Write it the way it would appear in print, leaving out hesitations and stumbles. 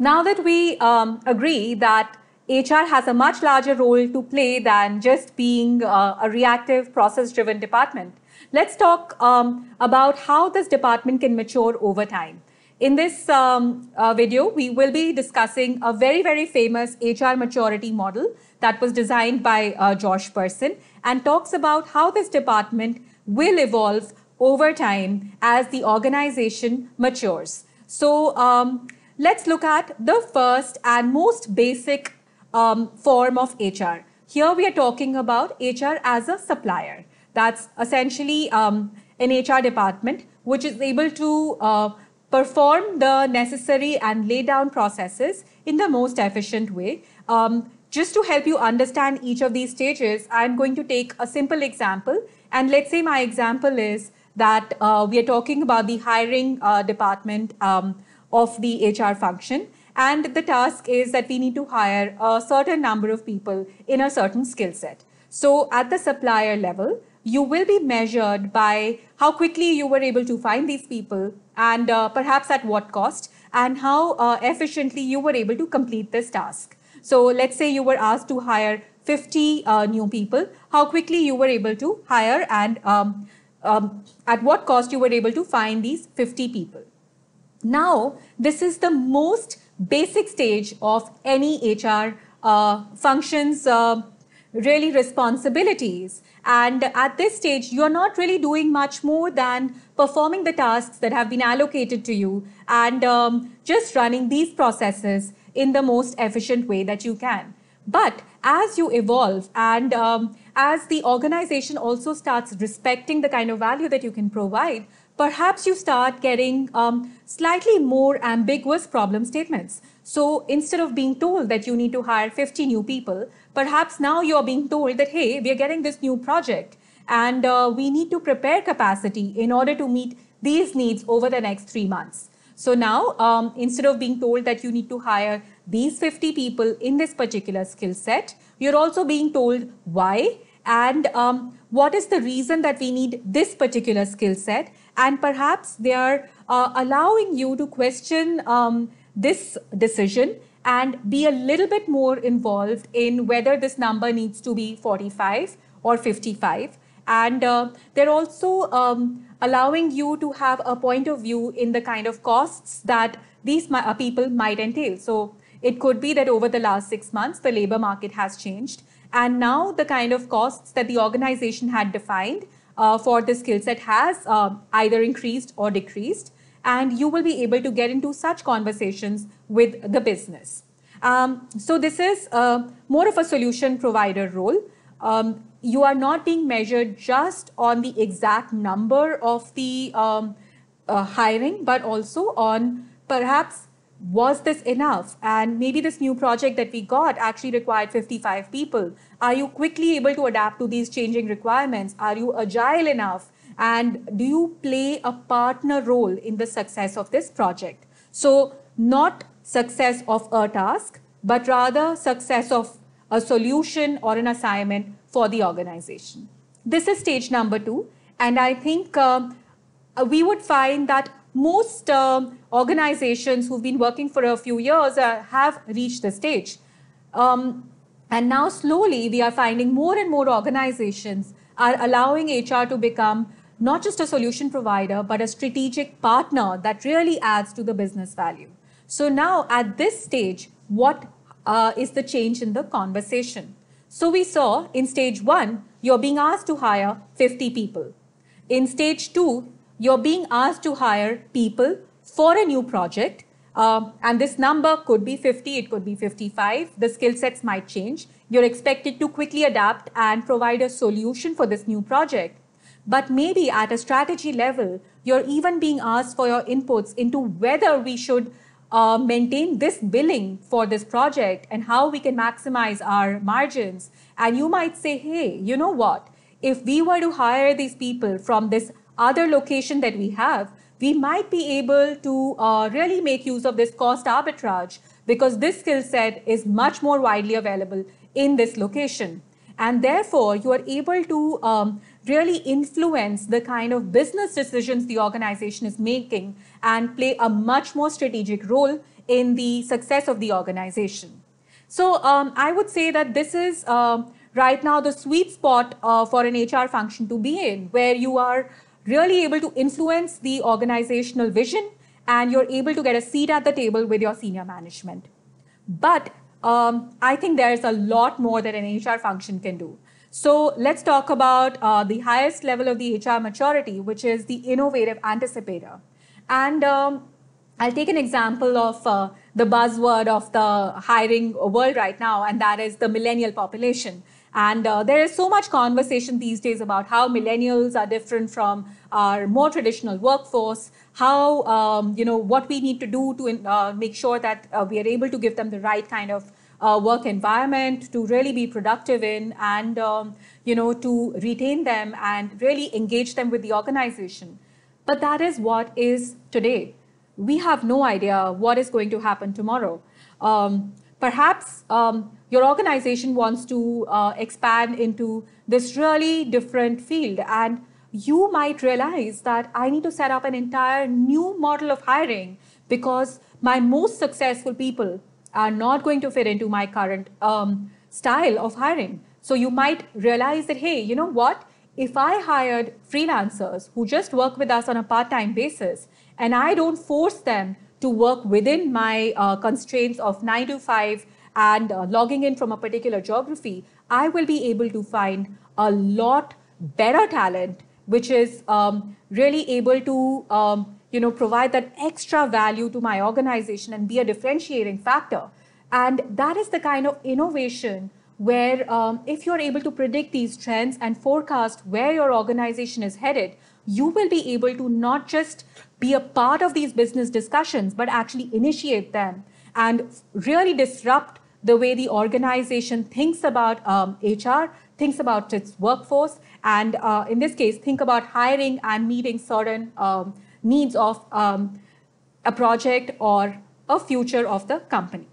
Now that we agree that HR has a much larger role to play than just being a reactive, process-driven department, let's talk about how this department can mature over time. In this video, we will be discussing a very, very famous HR maturity model that was designed by Josh Person and talks about how this department will evolve over time as the organization matures. So let's look at the first and most basic form of HR. Here we are talking about HR as a supplier. That's essentially an HR department which is able to perform the necessary and lay down processes in the most efficient way. Just to help you understand each of these stages, I'm going to take a simple example. And let's say my example is that we are talking about the hiring department of the HR function. And the task is that we need to hire a certain number of people in a certain skill set. So at the supplier level, you will be measured by how quickly you were able to find these people and perhaps at what cost and how efficiently you were able to complete this task. So let's say you were asked to hire 50 new people, how quickly you were able to hire and at what cost you were able to find these 50 people. Now, this is the most basic stage of any HR function's really responsibilities. And at this stage, you're not really doing much more than performing the tasks that have been allocated to you and just running these processes in the most efficient way that you can. But as you evolve and as the organization also starts respecting the kind of value that you can provide, perhaps you start getting slightly more ambiguous problem statements. So instead of being told that you need to hire 50 new people, perhaps now you're being told that, hey, we are getting this new project and we need to prepare capacity in order to meet these needs over the next 3 months. So now, instead of being told that you need to hire these 50 people in this particular skill set, you're also being told why and what is the reason that we need this particular skill set. And perhaps they are allowing you to question this decision and be a little bit more involved in whether this number needs to be 45 or 55. And they're also allowing you to have a point of view in the kind of costs that these people might entail. So it could be that over the last 6 months, the labor market has changed. And now the kind of costs that the organization had defined for the skill set has either increased or decreased. And you will be able to get into such conversations with the business. So this is more of a solution provider role. You are not being measured just on the exact number of the hiring, but also on perhaps was this enough? And maybe this new project that we got actually required 55 people. Are you quickly able to adapt to these changing requirements? Are you agile enough? And do you play a partner role in the success of this project? So not success of a task, but rather success of a solution or an assignment for the organization. This is stage number 2. And I think we would find that most organizations who've been working for a few years have reached the stage. And now slowly we are finding more and more organizations are allowing HR to become not just a solution provider, but a strategic partner that really adds to the business value. So now at this stage, what is the change in the conversation? So we saw in stage 1, you're being asked to hire 50 people. In stage 2, you're being asked to hire people for a new project. And this number could be 50, it could be 55. The skill sets might change. You're expected to quickly adapt and provide a solution for this new project. But maybe at a strategy level, you're even being asked for your inputs into whether we should maintain this billing for this project and how we can maximize our margins. And you might say, hey, you know what? If we were to hire these people from this other location that we have, we might be able to really make use of this cost arbitrage because this skill set is much more widely available in this location. And therefore, you are able to really influence the kind of business decisions the organization is making and play a much more strategic role in the success of the organization. So I would say that this is right now the sweet spot for an HR function to be in, where you are really able to influence the organizational vision and you're able to get a seat at the table with your senior management. But I think there's a lot more that an HR function can do. So let's talk about the highest level of the HR maturity, which is the innovative anticipator. And I'll take an example of the buzzword of the hiring world right now, and that is the millennial population. And there is so much conversation these days about how millennials are different from our more traditional workforce, how, what we need to do to make sure that we are able to give them the right kind of work environment to really be productive in and, to retain them and really engage them with the organization. But that is what is today. We have no idea what is going to happen tomorrow. Perhaps your organization wants to expand into this really different field, and you might realize that I need to set up an entire new model of hiring because my most successful people are not going to fit into my current style of hiring. So you might realize that, hey, you know what? If I hired freelancers who just work with us on a part-time basis, and I don't force them to work within my constraints of 9 to 5 and logging in from a particular geography, I will be able to find a lot better talent, which is really able to provide that extra value to my organization and be a differentiating factor. And that is the kind of innovation where if you're able to predict these trends and forecast where your organization is headed, you will be able to not just be a part of these business discussions, but actually initiate them and really disrupt the way the organization thinks about HR, thinks about its workforce, and in this case, think about hiring and meeting certain needs of a project or a future of the company.